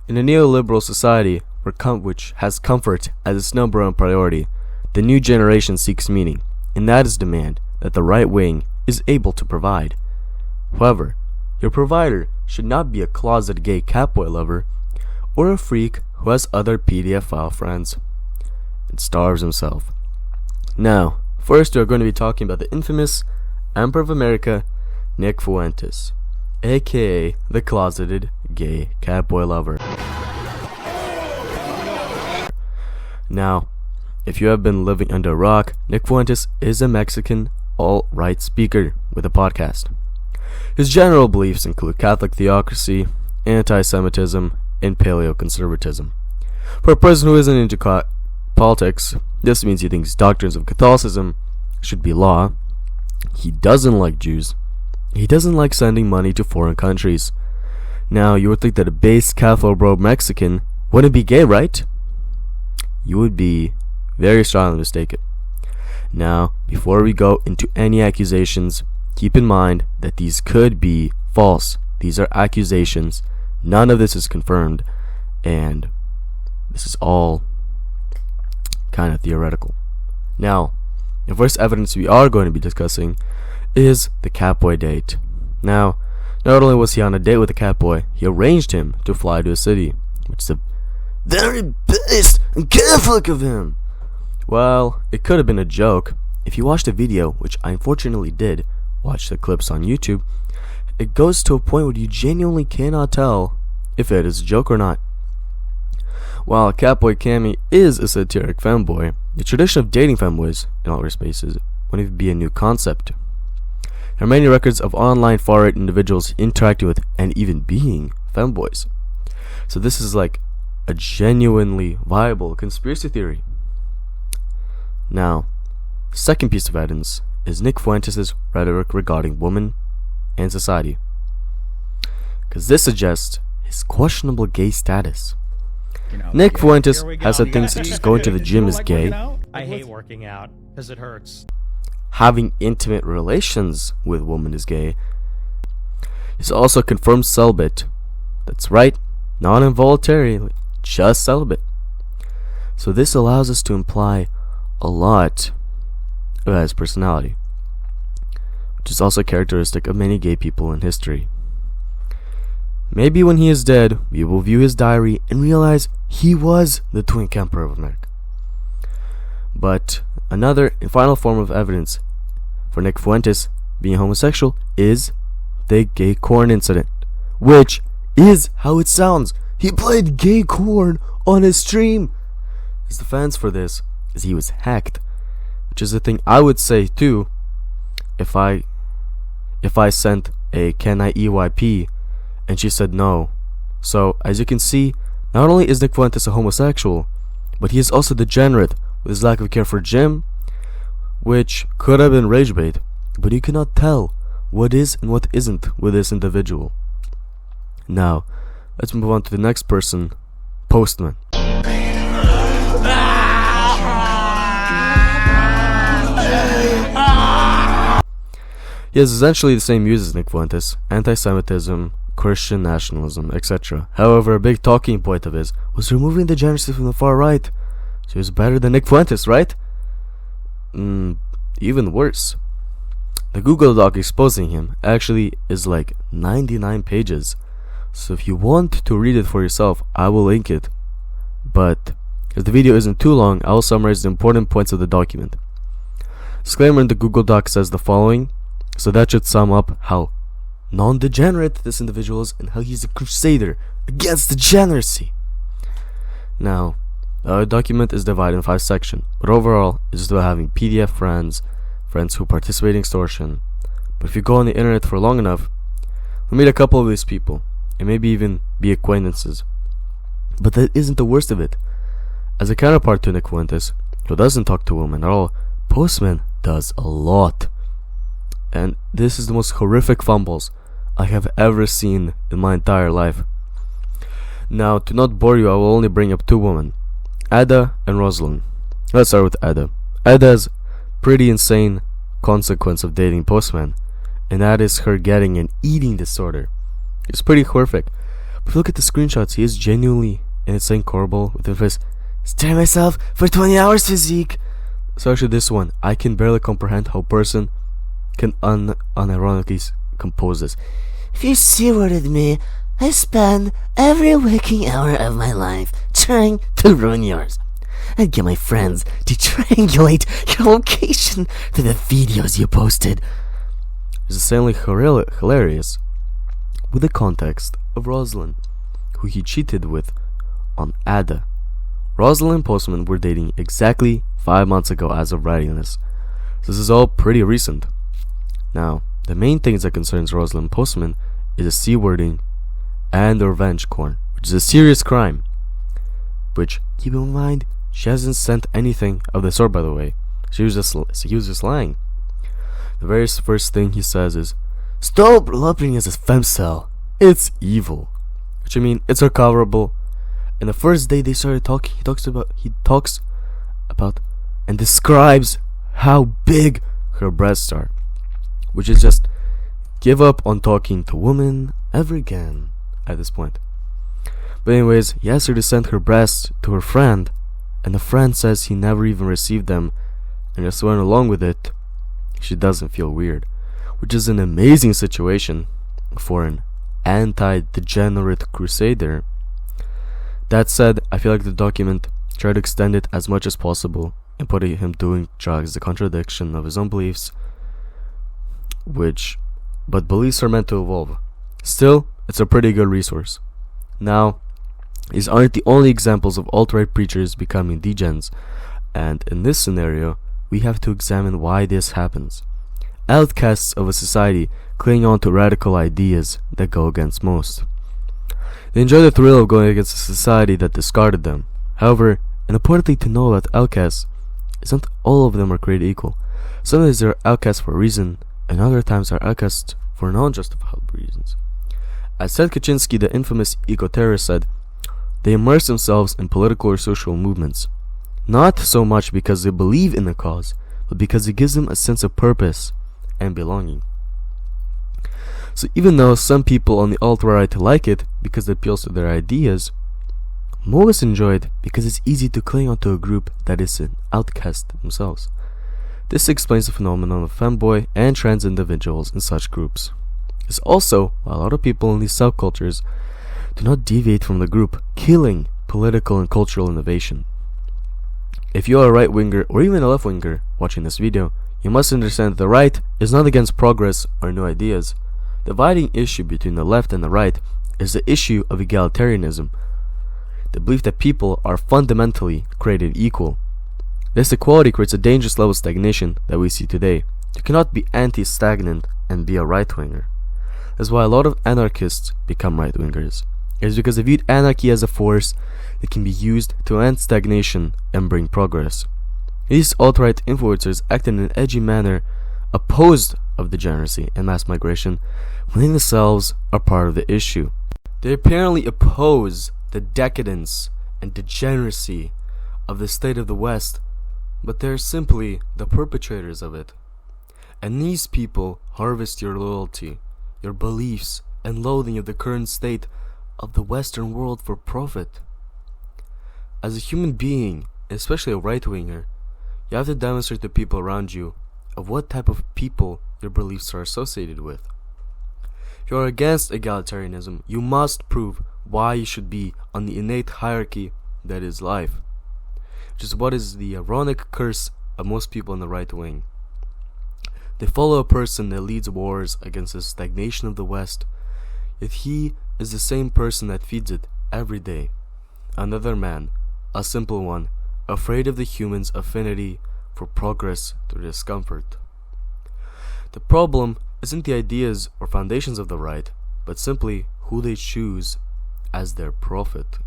In a neoliberal society which has comfort as its number one priority, the new generation seeks meaning, and that is demand that the right wing is able to provide. However, your provider should not be a closet gay catboy lover or a freak who has other PDF file friends and starves himself. Now, first we are going to be talking about the infamous Emperor of America, Nick Fuentes, aka the closeted gay catboy lover. Now, if you have been living under a rock, Nick Fuentes is a Mexican alt-right speaker with a podcast. His general beliefs include Catholic theocracy, anti-Semitism, and paleoconservatism. For a person who isn't into politics, this means he thinks doctrines of Catholicism should be law. He doesn't like Jews. He doesn't like sending money to foreign countries. Now, you would think that a base Catholic Mexican wouldn't be gay, right? You would be very strongly mistaken. Now, before we go into any accusations, keep in mind that these could be false. These are accusations. None of this is confirmed, and this is all kind of theoretical. Now, the first evidence we are going to be discussing is the catboy date. Now, not only was he on a date with the catboy, he arranged him to fly to a city, which is a very base and Catholic of him. Well, it could have been a joke. If you watch the video, which I unfortunately did, watch the clips on YouTube, it goes to a point where you genuinely cannot tell if it is a joke or not. While catboy Cammy is a satiric femboy, the tradition of dating femboys in outer spaces wouldn't even be a new concept. There are many records of online far-right individuals interacting with and even being femboys. So this is like a genuinely viable conspiracy theory. Now, the second piece of evidence is Nick Fuentes' rhetoric regarding women and society, because this suggests his questionable gay status. Nick Fuentes has said things such as going to the gym is gay, I hate working out because it hurts. having intimate relations with women is gay. He's also confirmed celibate. That's right, not involuntary, just celibate. So this allows us to imply a lot about his personality, which is also characteristic of many gay people in history. Maybe when he is dead, we will view his diary and realize he was the twin emperor of America. But another and final form of evidence for Nick Fuentes being homosexual is the gay corn incident, which is how it sounds. He played gay corn on his stream. His defense for this is he was hacked, which is the thing I would say too if I sent a "can I EYP" and she said no. So as you can see, not only is Nick Fuentes a homosexual, but he is also degenerate with his lack of care for Jim, which could have been rage bait, but you cannot tell what is and what isn't with this individual. Now, let's move on to the next person, Postman. He has essentially the same views as Nick Fuentes: anti-Semitism, Christian nationalism, etc. However, a big talking point of his was removing the degeneracy from the far right. So he was better than Nick Fuentes, right? Even worse. The Google Doc exposing him actually is like 99 pages. So if you want to read it for yourself, I will link it. But if the video isn't too long, I will summarize the important points of the document. Disclaimer in the Google Doc says the following, so that should sum up how non-degenerate this individual is and how he's a crusader against degeneracy. Now, the document is divided in 5 sections, but overall it's just about having PDF friends who participate in extortion. But if you go on the internet for long enough, you'll meet a couple of these people, and maybe even be acquaintances. But that isn't the worst of it. As a counterpart to Nick Fuentes, who doesn't talk to women at all, Postman does a lot. And this is the most horrific fumbles I have ever seen in my entire life. Now, to not bore you, I will only bring up 2 women, Ada and Rosalind. Let's start with Ada. Ada's pretty insane consequence of dating Postman, and that is her getting an eating disorder. It's pretty horrific. But if you look at the screenshots, he is genuinely insane horrible with the phrase, "Stare myself for 20 hours physique." So actually this one, I can barely comprehend how a person can unironically compose this. If you C-worded me, I spend every waking hour of my life trying to ruin yours. I'd get my friends to triangulate your location to the videos you posted. It's insanely hilarious with the context of Rosalind, who he cheated with on Ada. Rosalind and Postman were dating exactly 5 months ago as of writing this. This is all pretty recent. Now, the main things that concerns Rosalind and Postman is the C-wording and the revenge corn, which is a serious crime. Which, keep in mind, she hasn't sent anything of the sort, by the way. He was just lying. The very first thing he says is, "Stop developing as a femcel. It's evil." Which, I mean, it's recoverable. And the first day they started talking, he talks about and describes how big her breasts are. Which is just, give up on talking to women ever again at this point. But anyways, he asked her to send her breasts to her friend, and the friend says he never even received them, and just went along with it. She doesn't feel weird, which is an amazing situation for an anti-degenerate crusader. That said, I feel like the document tried to extend it as much as possible and put him doing drugs, the contradiction of his own beliefs, but beliefs are meant to evolve. Still, it's a pretty good resource. Now, these aren't the only examples of alt-right preachers becoming degens, and in this scenario, we have to examine why this happens. Outcasts of a society cling on to radical ideas that go against most. They enjoy the thrill of going against a society that discarded them. However, and importantly to know about outcasts, is not all of them are created equal. Sometimes they are outcasts for a reason, and other times are outcasts for non-justifiable reasons. As Ted Kaczynski, the infamous eco-terrorist, said, they immerse themselves in political or social movements, not so much because they believe in the cause, but because it gives them a sense of purpose and belonging. So even though some people on the alt-right like it because it appeals to their ideas, most enjoy it because it's easy to cling onto a group that is an outcast themselves. This explains the phenomenon of femboy and trans individuals in such groups. It's also why a lot of people in these subcultures do not deviate from the group, killing political and cultural innovation. If you are a right-winger or even a left-winger watching this video, you must understand that the right is not against progress or new ideas. The dividing issue between the left and the right is the issue of egalitarianism, the belief that people are fundamentally created equal. This equality creates a dangerous level of stagnation that we see today. You cannot be anti-stagnant and be a right-winger. That's why a lot of anarchists become right-wingers. It is because they viewed anarchy as a force that can be used to end stagnation and bring progress. These alt-right influencers act in an edgy manner opposed of degeneracy and mass migration when they themselves are part of the issue. They apparently oppose the decadence and degeneracy of the state of the West, but they're simply the perpetrators of it. And these people harvest your loyalty, your beliefs, and loathing of the current state of the Western world for profit. As a human being, especially a right-winger, you have to demonstrate to people around you of what type of people your beliefs are associated with. If you are against egalitarianism, you must prove why you should be on the innate hierarchy that is life, which is what is the ironic curse of most people in the right wing. They follow a person that leads wars against the stagnation of the West, yet he is the same person that feeds it every day. Another man, a simple one, afraid of the human's affinity for progress through discomfort. The problem isn't the ideas or foundations of the right, but simply who they choose as their prophet.